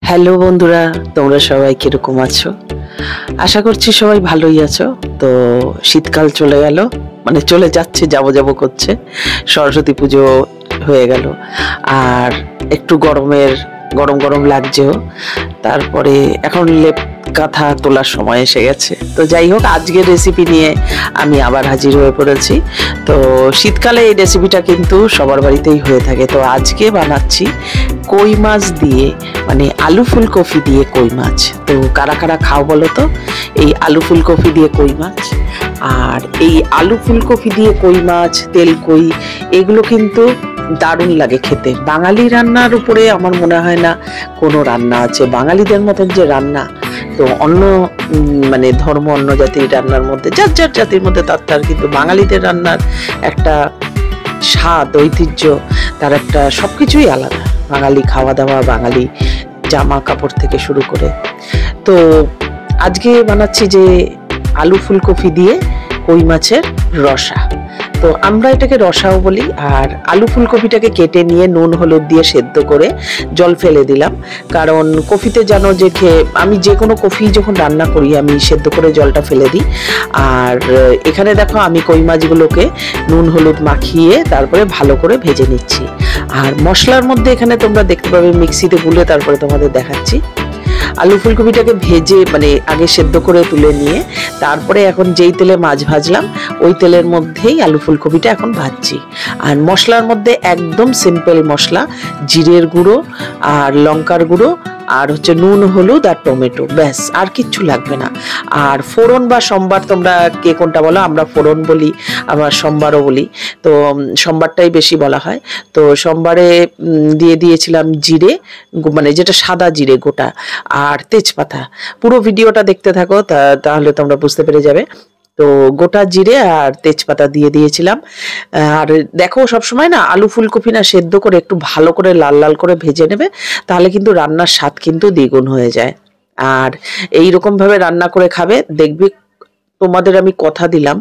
Hello বন্ধুরা, তোমরা সবাই কিরকম আছো? আশা করছি সবাই ভালোই আছো। তো শীতকাল চলে গেল, মানে চলে যাচ্ছে, যাবো যাবো করছে। সরস্বতী পুজো হয়ে গেল, আর একটু গরম গরম লাগছেও। তারপরে এখন লেপ কাঁথা তোলার সময় এসে গেছে। তো যাই হোক, আজকের রেসিপি নিয়ে আমি আবার হাজির হয়ে পড়েছি। তো শীতকালে এই রেসিপিটা কিন্তু সবার বাড়িতেই হয়ে থাকে। তো আজকে বানাচ্ছি কই মাছ দিয়ে, মানে আলু ফুলকপি দিয়ে কই মাছ। তো কারা কারা খাও বলো তো এই আলু ফুলকপি দিয়ে কই মাছ? আর এই আলু ফুলকপি দিয়ে কই মাছ, তেল কই, এগুলো কিন্তু দারুণ লাগে খেতে। বাঙালি রান্নার উপরে আমার মনে হয় না কোনো রান্না আছে বাঙালিদের মতন যে রান্না। তো অন্য মানে ধর্ম, অন্য জাতির রান্নার মধ্যে, যার যার জাতির মধ্যে তার কিন্তু বাঙালিদের রান্নার একটা স্বাদ, ঐতিহ্য, তার একটা সবকিছুই আলাদা। বাঙালি খাওয়া দাওয়া, বাঙালি জামা কাপড় থেকে শুরু করে। তো আজকে বানাচ্ছি যে আলু ফুলকপি দিয়ে কই মাছের রসা। তো আমরা এটাকে রসাও বলি। আর আলু ফুলকপিটাকে কেটে নিয়ে নুন হলুদ দিয়ে সেদ্ধ করে জল ফেলে দিলাম, কারণ কফিতে জানো যে আমি যে কোনো কফি যখন রান্না করি আমি সেদ্ধ করে জলটা ফেলে দিই। আর এখানে দেখো আমি কই মাছগুলোকে নুন হলুদ মাখিয়ে তারপরে ভালো করে ভেজে নিচ্ছি। আর মশলার মধ্যে এখানে তোমরা দেখতে পাবে মিক্সিতে গুলে তারপরে তোমাদের দেখাচ্ছি। আলু ফুলকপিটাকে ভেজে, মানে আগে সেদ্ধ করে তুলে নিয়ে তারপরে এখন যেই তেলে মাছ ভাজলাম ওই তেলের মধ্যেই আলু ফুলকপিটা এখন ভাজছি। আর মশলার মধ্যে একদম সিম্পল মশলা, জিরের গুঁড়ো আর লঙ্কার গুঁড়ো আর হচ্ছে নুন হলুদ আর টমেটো, ব্যাস, আর কিচ্ছু লাগবে না। আর ফোড়ন বা সম্বার তোমরা কে কোনটা বলো, আমরা ফোড়ন বলি, আবার সম্বারও বলি। তো সম্বারটাই বেশি বলা হয়। তো সম্বারে দিয়ে দিয়েছিলাম জিরে, মানে যেটা সাদা জিরে গোটা, আর তেজপাতা। পুরো ভিডিওটা দেখতে থাকো, তাহলে তোমরা বুঝতে পেরে যাবে। তো গোটা জিরে আর তেজপাতা দিয়ে দিয়েছিলাম। আর দেখো, সবসময় না আলু ফুলকপি না সেদ্ধ করে একটু ভালো করে লাল লাল করে ভেজে নেবে, তাহলে কিন্তু রান্নার স্বাদ কিন্তু দ্বিগুণ হয়ে যায়। আর এইরকম ভাবে রান্না করে খাবে, দেখবি তোমাদের আমি কথা দিলাম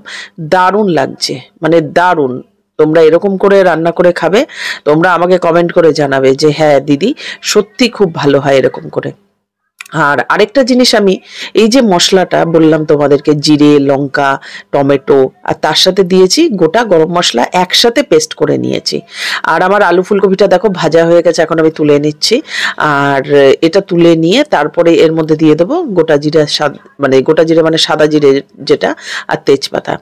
দারুণ লাগছে, মানে দারুণ। তোমরা এরকম করে রান্না করে খাবে, তোমরা আমাকে কমেন্ট করে জানাবে যে হ্যাঁ দিদি, সত্যি খুব ভালো হয় এরকম করে। আর আরেকটা জিনিস, আমি এই যে মশলাটা বললাম তোমাদেরকে, জিরে লঙ্কা টমেটো আর তার সাথে দিয়েছি গোটা গরম মশলা, একসাথে পেস্ট করে নিয়েছি। আর আমার আলু ফুলকপিটা দেখো ভাজা হয়ে গেছে, এখন আমি তুলে নিচ্ছি। আর এটা তুলে নিয়ে তারপরে এর মধ্যে দিয়ে দেবো গোটা জিরে, মানে গোটা জিরে মানে সাদা জিরে যেটা, আর তেজপাতা।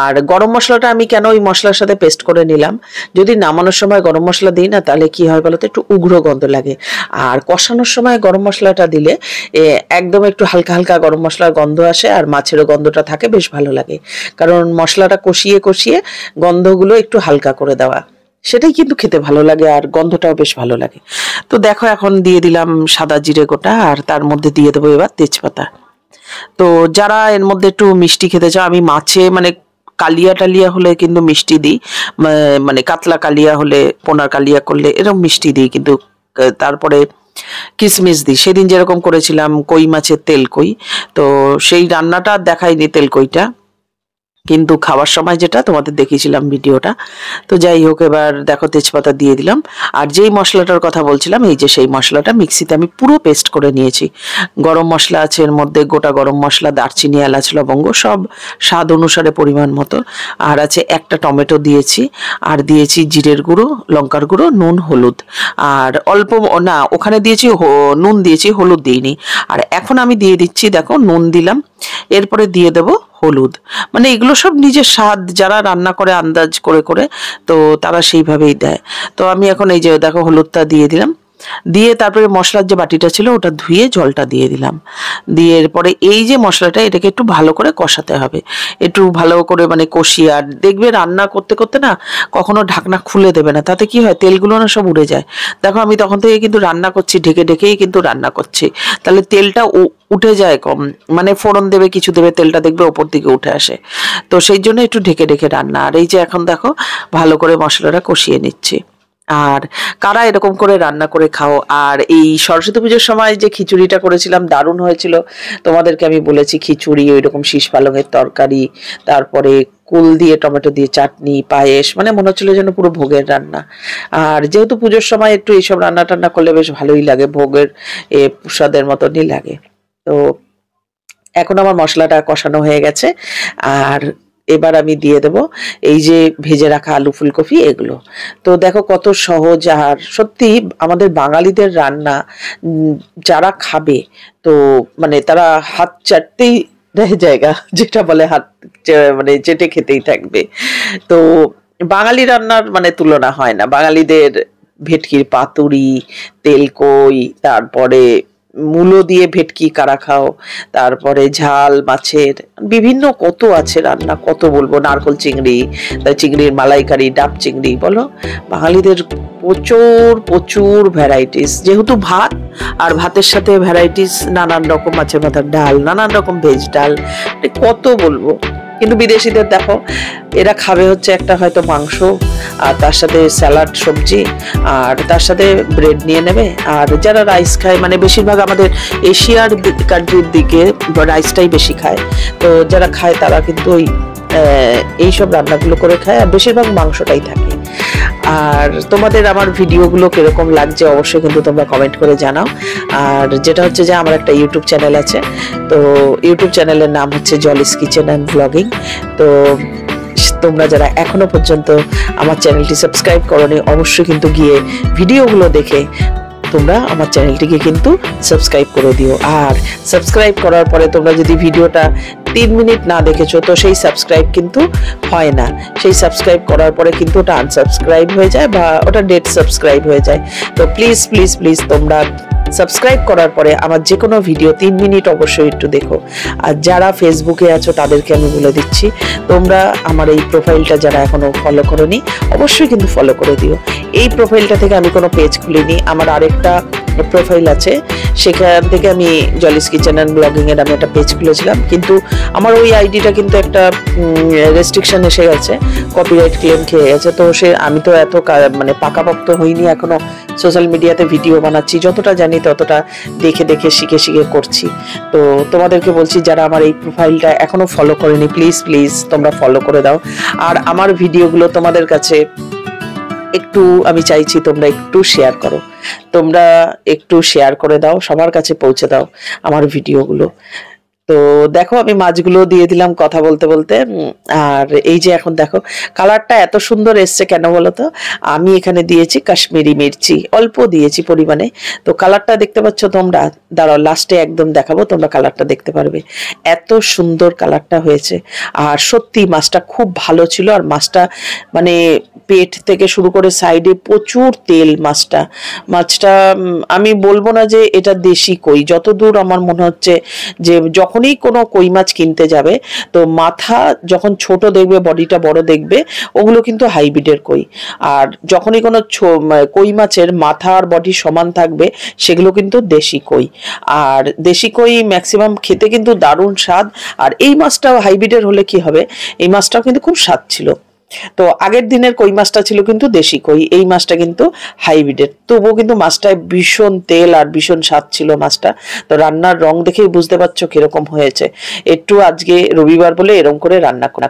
আর গরম মশলাটা আমি কেন ওই মশলার সাথে পেস্ট করে নিলাম, যদি নামানোর সময় গরম মশলা দিই না তাহলে কি হয় বলতো, একটু উগ্র গন্ধ লাগে। আর কষানোর সময় গরম মশলাটা দিলে একদম একটু হালকা হালকা গরম মশলার গন্ধ আসে, আর মাছেরও গন্ধটা থাকে, বেশ ভালো লাগে। কারণ মশলাটা কষিয়ে কষিয়ে গন্ধগুলো একটু হালকা করে দেওয়া, সেটাই কিন্তু খেতে ভালো লাগে, আর গন্ধটাও বেশ ভালো লাগে। তো দেখো এখন দিয়ে দিলাম সাদা জিরে গোটা, আর তার মধ্যে দিয়ে দেবো এবার তেজপাতা। তো যারা এর মধ্যে একটু মিষ্টি খেতে চাও, আমি মাছে মানে কালিয়া টালিয়া হলে কিন্তু মিষ্টি দিই, মানে কাতলা কালিয়া হলে, পোনার কালিয়া করলে এরকম মিষ্টি দিই, কিন্তু তারপরে কিশমিশ দিই। সেদিন যেরকম করেছিলাম কই মাছের তেল কই, তো সেই রান্নাটা দেখাইনি তেল কইটা, কিন্তু খাওয়ার সময় যেটা তোমাদের দেখিয়েছিলাম ভিডিওটা। তো যাই হোক, এবার দেখো তেজপাতা দিয়ে দিলাম। আর যেই মশলাটার কথা বলছিলাম, এই যে সেই মশলাটা মিক্সিতে আমি পুরো পেস্ট করে নিয়েছি। গরম মশলা আছে এর মধ্যে, গোটা গরম মশলা, দারচিনি, এলাচ, লবঙ্গ, সব স্বাদ অনুসারে পরিমাণ মতো। আর আছে একটা টমেটো দিয়েছি, আর দিয়েছি জিরের গুঁড়ো, লঙ্কার গুঁড়ো, নুন হলুদ। আর অল্প না, ওখানে দিয়েছি নুন দিয়েছি, হলুদ দিইনি। আর এখন আমি দিয়ে দিচ্ছি, দেখো নুন দিলাম, এরপরে দিয়ে দেবো হলুদ। মানে এগুলো সব নিজের স্বাদ, যারা রান্না করে আন্দাজ করে করে, তো তারা সেইভাবেই দেয়। তো আমি এখন এই যে দেখো হলুদটা দিয়ে দিলাম, দিয়ে তারপরে মশলার যে বাটিটা ছিল ওটা ধুয়ে জলটা দিয়ে দিলাম। দিয়ে এরপরে এই যে মশলাটা, এটাকে একটু ভালো করে কষাতে হবে, একটু ভালো করে মানে কষিয়ে। আর দেখবে রান্না করতে করতে না কখনো ঢাকনা খুলে দেবে না, তাতে কি হয় তেলগুলো না সব উড়ে যায়। দেখো আমি তখন থেকে কিন্তু রান্না করছি, ঢেকে ঢেকেই কিন্তু রান্না করছি, তাহলে তেলটা উঠে যায় কম, মানে ফোড়ন দেবে কিছু দেবে, তেলটা দেখবে ওপর দিকে উঠে আসে। তো সেই জন্য একটু ঢেকে ঢেকে রান্না। আর এই যে এখন দেখো ভালো করে মশলাটা কষিয়ে নিচ্ছি। আর কারা এরকম করে রান্না করে খাও? আর এই সরস্বতী পুজোর সময় যে খিচুড়িটা করেছিলাম দারুণ হয়েছিল, তোমাদেরকে আমি বলেছি খিচুড়ি, ওইরকম শীষ পালঙের তরকারি, তারপরে কুল দিয়ে টমেটো দিয়ে চাটনি, পায়েস, মানে মনে হচ্ছিল যেন পুরো ভোগের রান্না। আর যেহেতু পুজোর সময় একটু এইসব রান্না টান্না করলে বেশ ভালোই লাগে, ভোগের প্রসাদের মতনই লাগে। তো এখন আমার মশলাটা কষানো হয়ে গেছে, আর এবার আমি দিয়ে দেব এই যে ভেজে রাখা আলু ফুলকপি এগুলো। তো দেখো কত সহজ, আর সত্যি আমাদের বাঙালিদের রান্না যারা খাবে তো মানে তারা হাত চাটতেই জায়গা, যেটা বলে হাত মানে চেটে খেতেই থাকবে। তো বাঙালি রান্নার মানে তুলনা হয় না। বাঙালিদের ভেটকির পাতুরি, তেলকই, তারপরে মূলো দিয়ে ভেটকি কারা খাও, তারপরে ঝাল মাছের বিভিন্ন কত আছে রান্না, কত বলবো, নারকল চিংড়ি, চিংড়ির মালাইকারি, ডাব চিংড়ি, বলো বাঙালিদের প্রচুর প্রচুর ভ্যারাইটিস। যেহেতু ভাত, আর ভাতের সাথে ভ্যারাইটিস, নানান রকম মাছের মাথার ডাল, নানান রকম ভেজ ডাল, কত বলবো। কিন্তু বিদেশিদের দেখো, এরা খাবে হচ্ছে একটা হয়তো মাংস, আর তার সাথে স্যালাড সবজি, আর তার সাথে ব্রেড নিয়ে নেবে। আর যারা রাইস খায়, মানে বেশিরভাগ আমাদের এশিয়ার কান্ট্রির দিকে রাইসটাই বেশি খায়, তো যারা খায় তারা কিন্তু ওই এইসব রান্নাগুলো করে খায়, আর বেশিরভাগ মাংসটাই থাকে। আর তোমাদের আমার ভিডিওগুলো কিরকম লাগছে অবশ্যই কিন্তু তোমরা কমেন্ট করে জানাও। আর যেটা হচ্ছে যে আমার একটা ইউটিউব চ্যানেল আছে, তো ইউটিউব চ্যানেলের নাম হচ্ছে জলিস কিচেন অ্যান্ড ব্লগিং। তো তোমরা যারা এখনো পর্যন্ত আমার চ্যানেলটি সাবস্ক্রাইব করোনি, অবশ্যই কিন্তু গিয়ে ভিডিওগুলো দেখে তোমরা আমার চ্যানেলটিকে কিন্তু সাবস্ক্রাইব করে দিও। আর সাবস্ক্রাইব করার পরে তোমরা যদি ভিডিওটা 3 মিনিট না দেখেছো, তো সেই সাবস্ক্রাইব কিন্তু হয় না। সেই সাবস্ক্রাইব করার পরে কিন্তু ওটা আনসাবস্ক্রাইব হয়ে যায়, বা ওটা ডেট সাবস্ক্রাইব হয়ে যায়। তো প্লিজ প্লিজ প্লিজ তোমরা সাবস্ক্রাইব করার পরে আমার যে কোনো ভিডিও 3 মিনিট অবশ্যই একটু দেখো। আর যারা ফেসবুকে আছো তাদেরকে আমি বলে দিচ্ছি, তোমরা আমার এই প্রোফাইলটা যারা এখনো ফলো করোনি, অবশ্যই কিন্তু ফলো করে দিও। এই প্রোফাইলটা থেকে আমি কোনো পেজ খুলিনি, আমার আরেকটা প্রোফাইল আছে, সেখান থেকে আমি জলিস কিচেন অ্যান্ড ব্লগিং এর আমি একটা পেজ খুলেছিলাম, কিন্তু আমার ওই আইডিটা কিন্তু একটা রেস্ট্রিকশন এসে গেছে, কপিরাইট ক্লেম খেয়ে গেছে। তো আমি তো এত মানে পাকাপোক্ত হইনি এখনো, সোশ্যাল মিডিয়াতে ভিডিও বানাচ্ছি, যতটা জানি ততটা দেখে দেখে শিখে শিখে করছি। তো তোমাদেরকে বলছি, যারা আমার এই প্রোফাইলটা এখনো ফলো করেনি, প্লিজ প্লিজ তোমরা ফলো করে দাও। আর আমার ভিডিওগুলো তোমাদের কাছে একটু আমি চাইছি তোমরা একটু শেয়ার করো, তোমরা একটু শেয়ার করে দাও, সবার কাছে পৌঁছে দাও আমার ভিডিওগুলো। তো দেখো আমি মাছগুলো দিয়ে দিলাম কথা বলতে বলতে। আর এই যে এখন দেখো কালারটা এত সুন্দর এসছে কেন বলো তো, আমি এখানে দিয়েছি কাশ্মীরি মির্চি, অল্প দিয়েছি পরিমাণে। তো কালারটা দেখতে পাচ্ছ তোমরা, দাঁড়াও লাস্টে একদম দেখাবো, তোমরা কালারটা দেখতে পারবে, এত সুন্দর কালারটা হয়েছে। আর সত্যি মাছটা খুব ভালো ছিল, আর মাছটা মানে পেট থেকে শুরু করে সাইডে প্রচুর তেল। মাছটা আমি বলবো না যে এটা দেশি কই, যতদূর আমার মনে হচ্ছে যে যখনই কোনো কই মাছ কিনতে যাবে, তো মাথা যখন ছোট দেখবে, বডিটা বড় দেখবে, ওগুলো কিন্তু হাইব্রিডের কই। আর যখনই কোনো কই মাছের মাথা আর বডি সমান থাকবে, সেগুলো কিন্তু দেশি কই। আর দেশি কই ম্যাক্সিমাম খেতে কিন্তু দারুণ স্বাদ। আর এই মাছটাও হাইব্রিডের হলে কি হবে, এই মাছটাও কিন্তু খুব স্বাদ ছিল। তো আগের দিনের কই মাছটা ছিল কিন্তু দেশি কই, এই মাছটা কিন্তু হাইব্রিডের। তবুও কিন্তু মাছটায় ভীষণ তেল আর ভীষণ স্বাদ ছিল মাছটা। তো রান্নার রং দেখেই বুঝতে পারছো কিরকম হয়েছে। একটু আজকে রবিবার বলে এরকম করে রান্না করা।